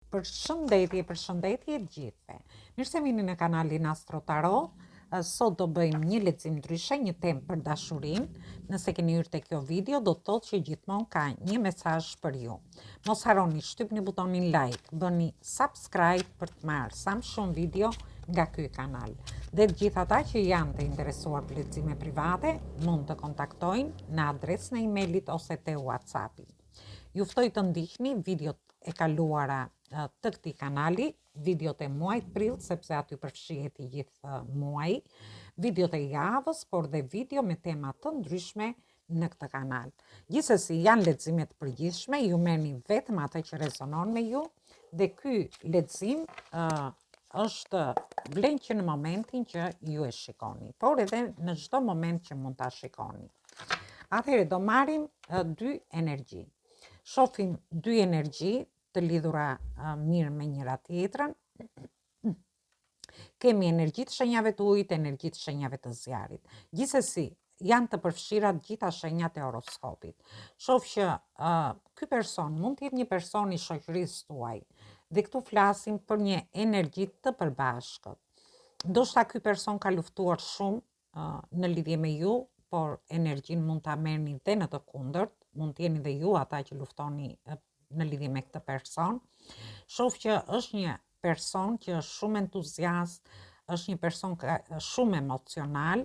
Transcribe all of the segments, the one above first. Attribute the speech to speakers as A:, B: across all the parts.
A: Përshëndetje të gjithëve. Mirë se vini në kanalin Astro Tarot. Sot do bëjmë një lexim ndryshe, një temë për dashurinë. Nëse keni hyrë te kjo video, do të thotë që gjithmonë ka një mesazh për ju. Mos harroni shtypni butonin like, bëni subscribe për të marrë sa më shumë video nga ky kanal. Dhe të gjithë ata që janë të interesuar për lexime private, mund të kontaktojnë në adresën e emailit ose te WhatsAppi. Ju ftoj të ndihni videot e kaluara të këtij kanali, videot e muajit prill, sepse aty përfshihet i gjithë muaji, videot e javës, por dhe video me tema të ndryshme në këtë kanal. Gjithsesi janë lexime të përgjithshme, ju merrni vetëm atë që rezonon me ju, dhe ky lexim është vlen që në momentin që ju e shikoni, por edhe në çdo moment që mund ta shikoni. Atëherë do marrim dy energji. Shohim dy energji të lidhura mirë me njëra tjetrën. Kemi energji të shenjave të ujit, energji të shenjave të zjarit. Gjithsesi, janë të përfshira të gjitha shenjat e horoskopit. Shoh që ky person mund të jetë një person i shoqërisë tuaj. Dhe këtu flasim për një energji të përbashkët. Ndoshta ky person ka luftuar shumë në lidhje me ju, por energjinë mund ta merrni dhe në të kundërt, mund të jeni dhe ju ata që luftoni në lidhje me këtë person. Shoh që është një person që është shumë entuziast, është një person shumë emocional,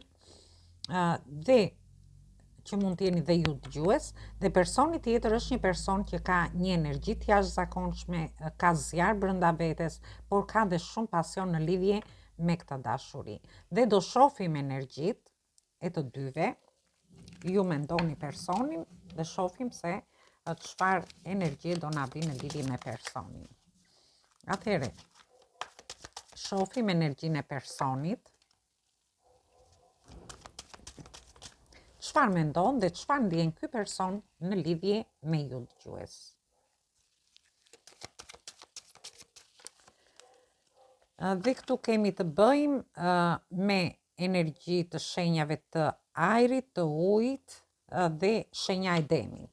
A: dhe që mund të jeni dhe ju dëgjues, dhe personi tjetër është një person që ka një energji të jashtëzakonshme, ka zjarr brenda vetes, por ka dhe shumë pasion në lidhje me këtë dashuri. Dhe do shohim energjitë e të dyve, ju mendoni personin dhe shohim se çfarë energji do na vi në lidhje me personin. Atëherë, shohim energjinë e personit. Çfarë mendon dhe çfarë ndjen ky person në lidhje me ju dëgjues. Dhe këtu kemi të bëjmë me energji të shenjave të ajrit, të ujit dhe shenja e demit.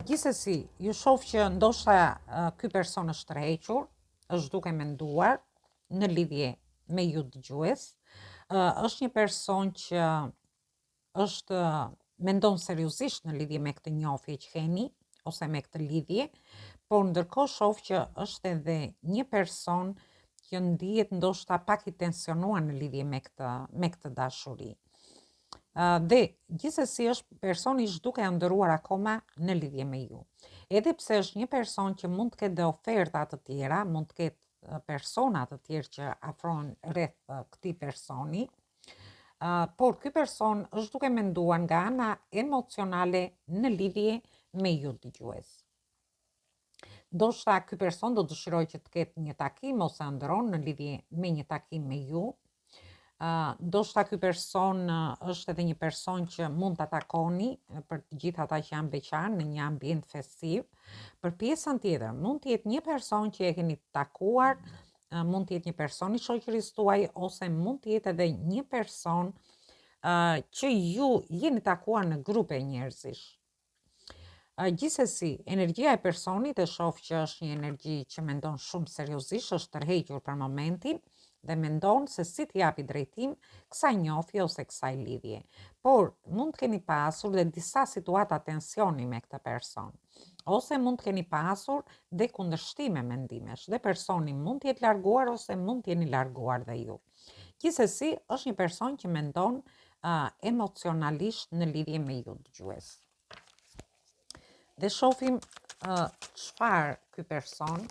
A: Gjithsesi, ju shoh që ndoshta ky person është tërhequr, është duke menduar në lidhje me ju dëgjues. Është një person që mendon seriozisht në lidhje me këtë njohje që keni ose me këtë lidhje, por ndërkohë shoh që është edhe një person që ndihet ndoshta pak i tensionuar në lidhje me këtë dashuri. Dhe gjithsesi është personi që duke ëndërruar akoma në lidhje me ju. Edhe pse është një person që mund të ketë dhe oferta të tjera, mund të ketë persona të tjerë që afrohen rreth këtij personi, por ky person është duke menduar nga ana emocionale në lidhje me ju dëgjues. Ndoshta ky person do dëshirojë që të ketë një takim ose ëndërron në lidhje me një takim me ju. Ndoshta ky person është edhe një person që mund ta takoni, për të gjithë ata që janë beqar, në një ambient festiv. Për pjesën tjetër, mund të jetë një person që e keni takuar, mund të jetë një person i shoqërisë tuaj, ose mund të jetë edhe një person që ju jeni takuar në grupe njerëzish. Gjithsesi, energjia e personit e shoh që është një energji që mendon shumë seriozisht, është tërhequr për momentin dhe mendon se si të japi drejtim kësaj njohje ose kësaj lidhje. Por mund të keni pasur dhe disa situata tensioni me këtë person, ose mund të keni pasur dhe kundërshtime mendimesh, dhe personi mund të jetë larguar ose mund të jeni larguar dhe ju. Gjithsesi, është një person që mendon emocionalisht në lidhje me ju dëgjues. Dhe shohim çfarë ky person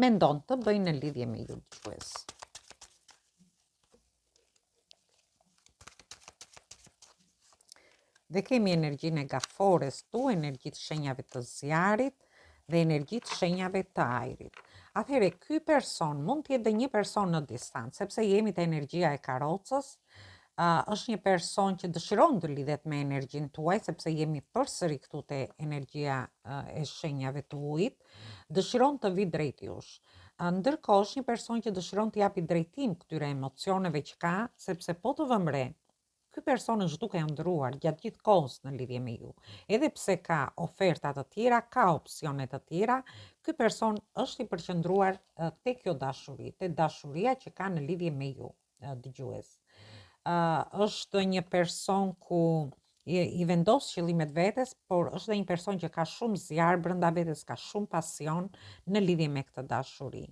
A: mendon të bëjë në lidhje me ju dëgjues. Dhe kemi energjinë e gafores tu, energji të shenjave të zjarit dhe energji të shenjave të ajrit. Atëherë, ky person mund të jetë dhe një person në distancë, sepse jemi te energjia e karrocës. Është një person që dëshiron të lidhet me energjinë tuaj, sepse jemi përsëri këtu te energjia e shenjave të ujit, dëshiron të vi drejt jush. Ndërkohë është një person që dëshiron të japi drejtim këtyre emocioneve që ka, sepse po të vëmre, ky person është duke ndruar gjatë gjithë kohës në lidhje me ju. Edhe pse ka oferta të tjera, ka opsione të tjera, ky person është i përqendruar te kjo dashuri, te dashuria që ka në lidhje me ju, dëgjues. Është një person ku i vendos qëllimet vetes, por është dhe një person që ka shumë zjarr brenda vetes, ka shumë pasion në lidhje me këtë dashuri.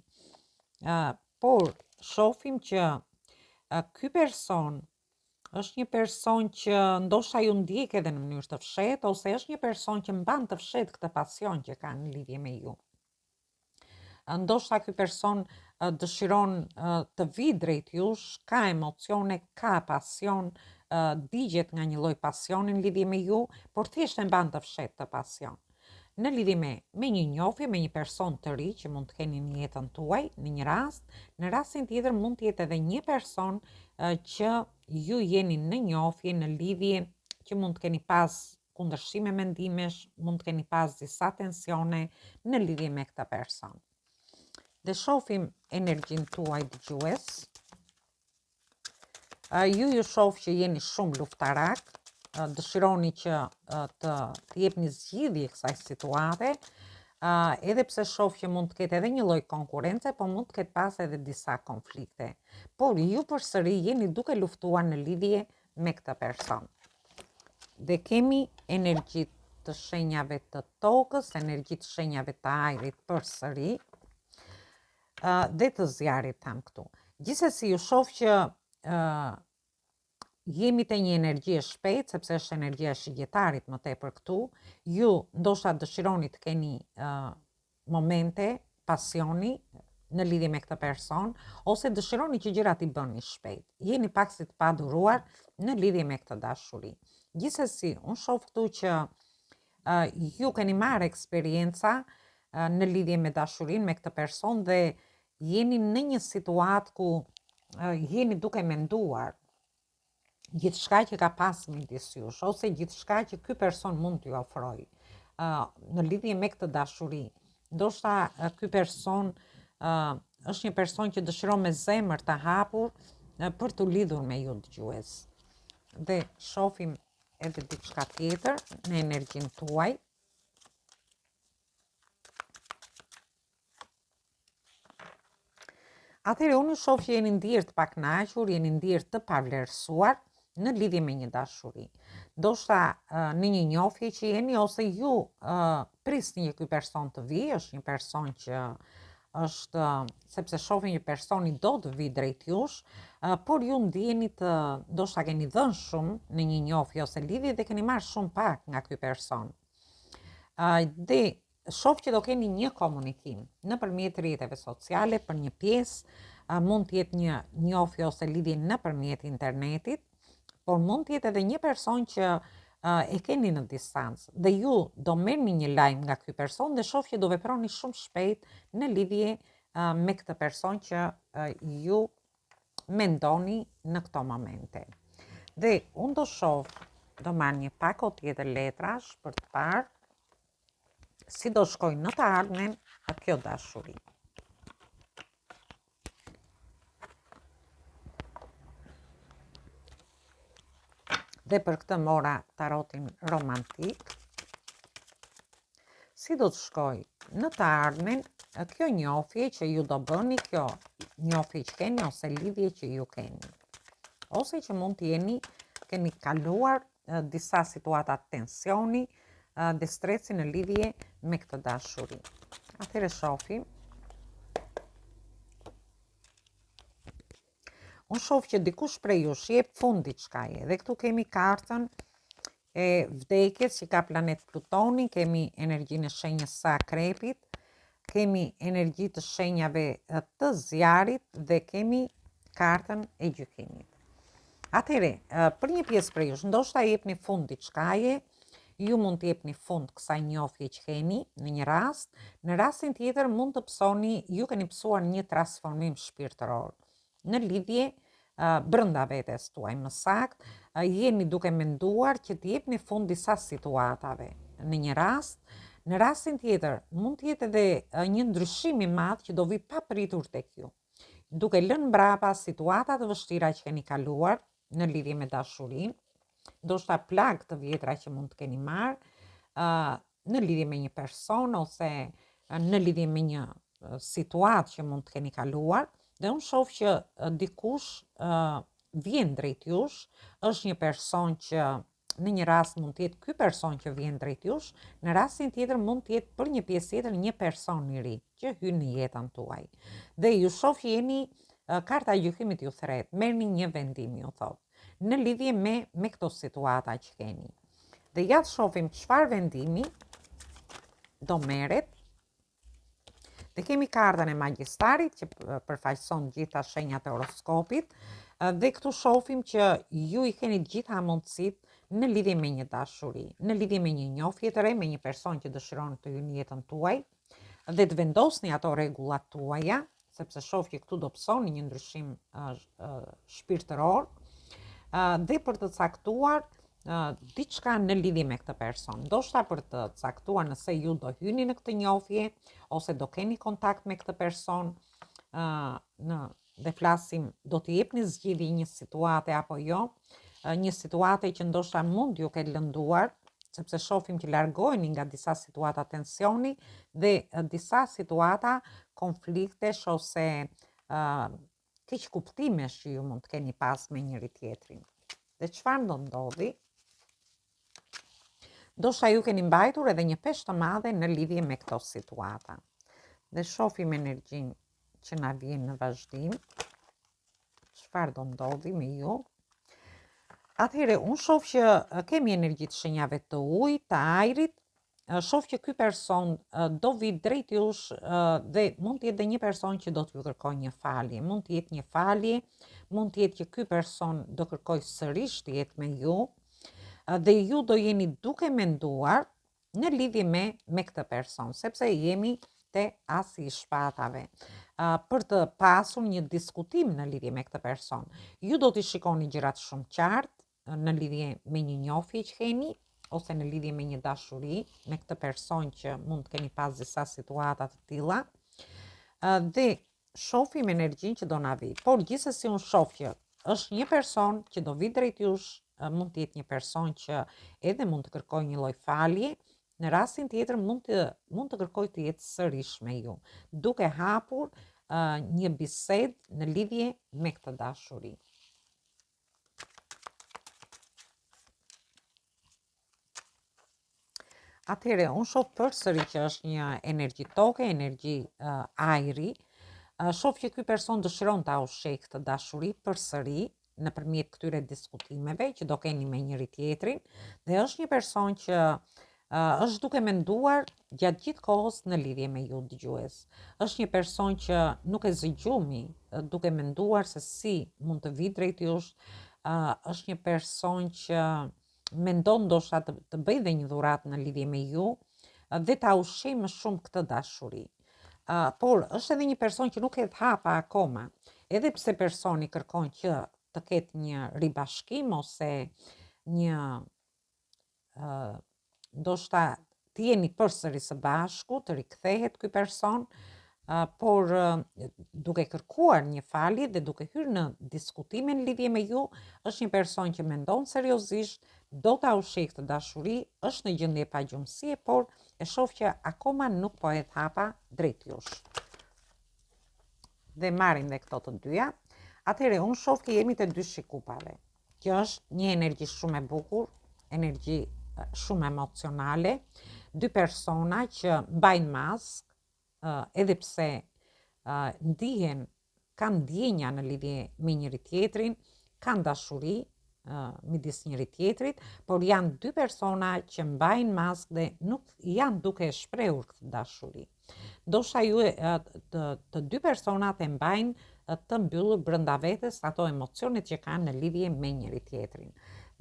A: Por shohim që ky person është një person që ndoshta ju ndjek edhe në mënyrë të fshehtë, ose është një person që mban të fshehtë këtë pasion që ka në lidhje me ju. Ndoshta ky person dëshiron të vi drejt jush, ka emocione, ka pasion, digjet nga një lloj pasioni në lidhje me ju, por thjesht e mban të fshehtë të pasion. Në lidhje me një njohje, me një person të ri që mund të keni në jetën tuaj, në një rast, në rastin tjetër mund të jetë edhe një person që ju jeni në njohje, në lidhje, që mund të keni pas kundërshime mendimesh, mund të keni pas disa tensione në lidhje me këtë person. Dhe shohim energjinë tuaj dëgjues. Ju shoh që jeni shumë luftarak, dëshironi që të jepni zgjidhje kësaj situate, edhe pse shoh që mund të ketë edhe një lloj konkurrence, po mund të ketë pas edhe disa konflikte. Por ju përsëri jeni duke luftuar në lidhje me këtë person. Dhe kemi energji të shenjave të tokës, energji të shenjave të ajrit përsëri, dhe të zjarit tam këtu. Gjithsesi ju shoh që jemi te një energji e shpejtë, sepse është energjia e shigjetarit më tepër këtu. Ju ndoshta dëshironi të keni momente pasioni në lidhje me këtë person, ose dëshironi që gjërat i bëni shpejt. Jeni pak si të paduruar në lidhje me këtë dashuri. Gjithsesi, unë shoh këtu që ju keni marrë eksperienca në lidhje me dashurinë me këtë person dhe jeni në një situatë ku jeni duke menduar gjithçka që ka pas midis jush, ose gjithçka që ky person mund t'ju ofrojë në lidhje me këtë dashuri. Ndoshta ky person është një person që dëshiron me zemër të hapur për të lidhur me ju dëgjues. Dhe shohim edhe diçka tjetër në energjinë tuaj. Atëherë unë shoh që jeni ndier të pakënaqur, jeni ndier të pavlerësuar në lidhje me një dashuri. Ndoshta në një njohje që jeni, ose ju prisni që ky person të vijë, është një person që është, sepse shohim një person i do të vi drejt jush, por ju ndjeni të, ndoshta keni dhënë shumë në një njohje ose lidhje dhe keni marrë shumë pak nga ky person. Dhe shoh që do keni një komunikim nëpërmjet rrjeteve sociale për një pjesë, mund të jetë një njohje ose lidhje nëpërmjet internetit, por mund të jetë edhe një person që e keni në distancë dhe ju do merrni një lajm nga ky person dhe shoh që do veproni shumë shpejt në lidhje me këtë person që ju mendoni në këto momente. Dhe unë do shoh, do marr një pako tjetër letrash për të parë si do shkojnë në të ardhmen kjo dashuri. Dhe për këtë mora tarotin romantik. Si do të shkoj në të ardhmen kjo njohje që ju do bëni, kjo njohje që keni ose lidhje që ju keni. Ose që mund të keni kaluar disa situata tensioni dhe stresi në lidhje me këtë dashuri. Atëherë shohim. Unë shoh që dikush prej jush jep fund diçkaje. Dhe këtu kemi kartën e vdekjes që ka planet Plutoni, kemi energjinë e shenjës së Akrepit, kemi energji të shenjave të zjarit dhe kemi kartën e gjykimit. Atëherë, për një pjesë prej jush, ndoshta jepni fund diçkaje, ju mund të jepni fund kësaj njohje që keni në një rast, në rastin tjetër mund të psoni, ju keni psuar një transformim shpirtëror në lidhje brenda vetes tuaj, më saktë, jeni duke menduar që të jepni fund disa situatave në një rast. Në rastin tjetër mund të jetë edhe një ndryshim i madh që do vi papritur tek ju, duke lënë mbrapa situata të vështira që keni kaluar në lidhje me dashurin, ndoshta plagë të vjetra që mund të keni marrë në lidhje me një person ose në lidhje me një situatë që mund të keni kaluar, dhe unë shoh që dikush vjen drejt jush, është një person që në një rast mund të jetë ky person që vjen drejt jush, në rastin tjetër mund të jetë për një pjesë tjetër një person i ri që hyn në jetën tuaj. Dhe ju shoh që jeni karta e gjykimit ju thret, merrni një vendim, ju thot, në lidhje me këto situata që keni. Dhe ja të shohim çfarë vendimi do merret. Dhe kemi kartën e magjistarit që përfaqëson gjitha shenjat e horoskopit, dhe këtu shohim që ju i keni gjitha mundësitë në lidhje me një dashuri, në lidhje me një njohje të re, me një person që dëshiron të hyjë në jetën tuaj, dhe të vendosni ato rregullat tuaja, sepse shoh që këtu do pësoni një ndryshim shpirtëror, dhe për të caktuar diçka në lidhje me këtë person. Ndoshta për të caktuar nëse ju do hyni në këtë njohje ose do keni kontakt me këtë person, dhe flasim, do të jepni zgjidhje një situate apo jo, një situate që ndoshta mund ju ketë lënduar, sepse shohim që largoheni nga disa situata tensioni dhe disa situata konfliktesh ose keq kuptimesh që ju mund të keni pas me njëri tjetrin. Dhe çfarë do ndodhi? Ndoshta ju keni mbajtur edhe një peshë të madhe në lidhje me këto situata. Dhe shohim energjinë që na vjen në vazhdim. Çfarë do ndodhi me ju? Atëherë, unë shoh që kemi energji të shenjave të ujit, të ajrit, shoh që ky person do vi drejt jush dhe mund të jetë dhe një person që do t'ju kërkojë një falje, mund të jetë një falje, mund të jetë që ky person do kërkojë sërish të jetë me ju, dhe ju do jeni duke menduar në lidhje me këtë person, sepse jemi te asi i shpatave, për të pasur një diskutim në lidhje me këtë person. Ju do t'i shikoni gjërat shumë qartë në lidhje me një njohje që keni, ose në lidhje me një dashuri me këtë person që mund të keni pas disa situata të tilla, dhe shohim energjinë që do na vi. Por gjithsesi unë shoh që është një person që do vi drejt jush, mund të jetë një person që edhe mund të kërkojë një lloj falje, në rastin tjetër mund të kërkojë të jetë sërish me ju, duke hapur një bisedë në lidhje me këtë dashuri. Atëherë, unë shoh përsëri që është një energji toke, energji ajri. Shoh që ky person dëshiron ta ushqejë këtë dashuri përsëri nëpërmjet këtyre diskutimeve që do keni me njëri tjetrin, dhe është një person që është duke menduar gjatë gjithë kohës në lidhje me ju dëgjues. Është një person që nuk e zgjumi duke menduar se si mund të vi drejt jush. Është një person që mendon ndoshta të bëj dhe një dhuratë në lidhje me ju dhe ta ushqej më shumë këtë dashuri. Por është edhe një person që nuk e hapa akoma, edhe pse personi kërkon që të ketë një ribashkim ose një ndoshta të jeni përsëri së bashku, të rikthehet ky person, por duke kërkuar një falje dhe duke hyrë në diskutime në lidhje me ju, është një person që mendon seriozisht, do ta ushqejë këtë dashuri, është në gjendje pagjumësie, por e shoh që akoma nuk po e hapa drejt jush. Dhe marrin dhe këto të dyja. Atëherë, unë shoh që jemi të dy shikupave, që është një energji shumë e bukur, energji shumë emocionale, dy persona që mbajnë mask, edhe pse kanë ndjenja në lidhje me njëri tjetrin, kanë dashuri midis njëri tjetrit, por janë dy persona që mbajnë mask dhe nuk janë duke shprehur këtë dashuri. Ndoshta ju të dy personat e mbajnë të mbyllur brenda vetes ato emocionet që kanë në lidhje me njëri tjetrin.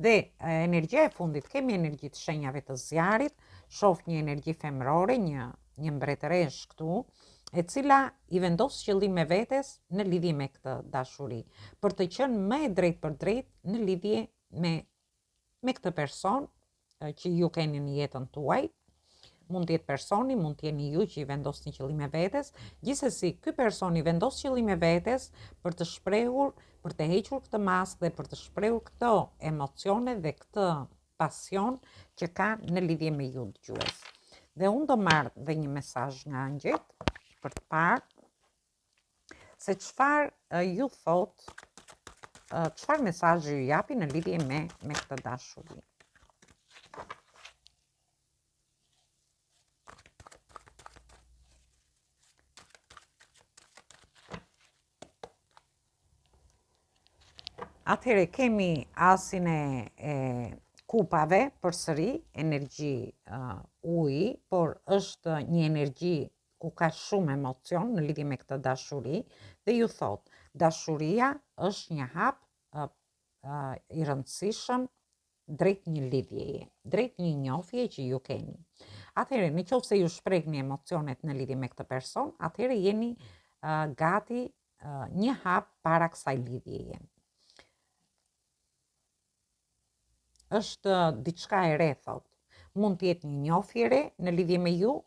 A: Dhe energjia e fundit, kemi energji të shenjave të zjarit, shoh një energji femërore, një mbretëresh këtu, e cila i vendos qëllim me vetes në lidhje me këtë dashuri, për të qenë më e drejtë për drejtë në lidhje me këtë person që ju keni në jetën tuaj. mund të jetë personi, mund të jeni ju që i vendos një qëllim e vetes, gjithsesi ky person i vendos qëllim e vetes për të shprehur, për të hequr këtë maskë dhe për të shprehur këto emocione dhe këtë pasion që ka në lidhje me ju dëgjues. Dhe unë do marr dhe një mesazh nga angjëjt për të parë se çfarë ju thot, çfarë mesazhi ju japi në lidhje me këtë dashuri. Atëherë kemi asin e kupave përsëri, energji uji, por është një energji ku ka shumë emocion në lidhje me këtë dashuri dhe ju thot, dashuria është një hap i rëndësishëm drejt një lidhjeje, drejt një njohje që ju keni. Atëherë, në qoftë se ju shprehni emocionet në lidhje me këtë person, atëherë jeni gati një hap para kësaj lidhjeje. Është diçka e re, thot. Mund të jetë një njohje e re në lidhje me ju,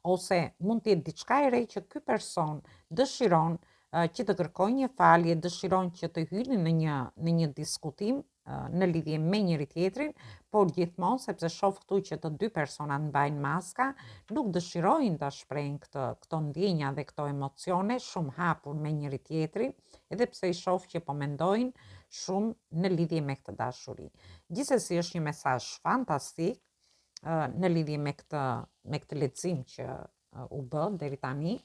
A: ose mund të jetë diçka e re që ky person dëshiron që të kërkojë një falje, dëshiron që të hyni në një diskutim në lidhje me njëri tjetrin, por gjithmonë sepse shoh këtu që të dy personat mbajnë maska, nuk dëshirojnë ta shprehin këto ndjenja dhe këto emocione shumë hapur me njëri tjetrin, edhe pse i shoh që po mendojnë shumë në lidhje me këtë dashuri. Gjithsesi është një mesazh fantastik në lidhje me këtë lexim që u bë deri tani.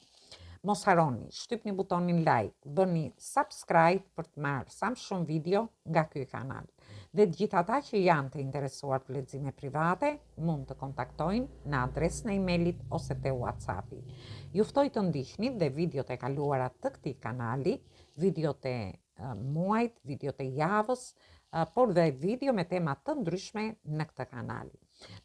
A: Mos harroni, shtypni butonin like, bëni subscribe për të marrë sa më shumë video nga ky kanal. Dhe të gjithë ata që janë të interesuar për lexime private, mund të kontaktojnë në adresën e emailit ose te WhatsAppi. Ju ftoj të ndiqni dhe videot e kaluara të këtij kanali, videot e muajit, videot e javës, por dhe video me tema të ndryshme në këtë kanal.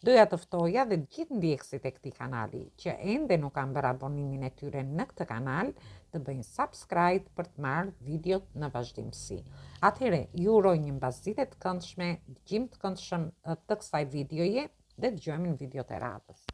A: Doja të ftoja dhe gjithë ndjekësit e këtij kanali që ende nuk kanë bërë abonimin e tyre në këtë kanal të bëjnë subscribe për të marrë videot në vazhdimsi. Atëherë, ju uroj një mbasditë të këndshme, dëgjim të këndshëm të kësaj videoje dhe dëgjojmë në videot e radhës.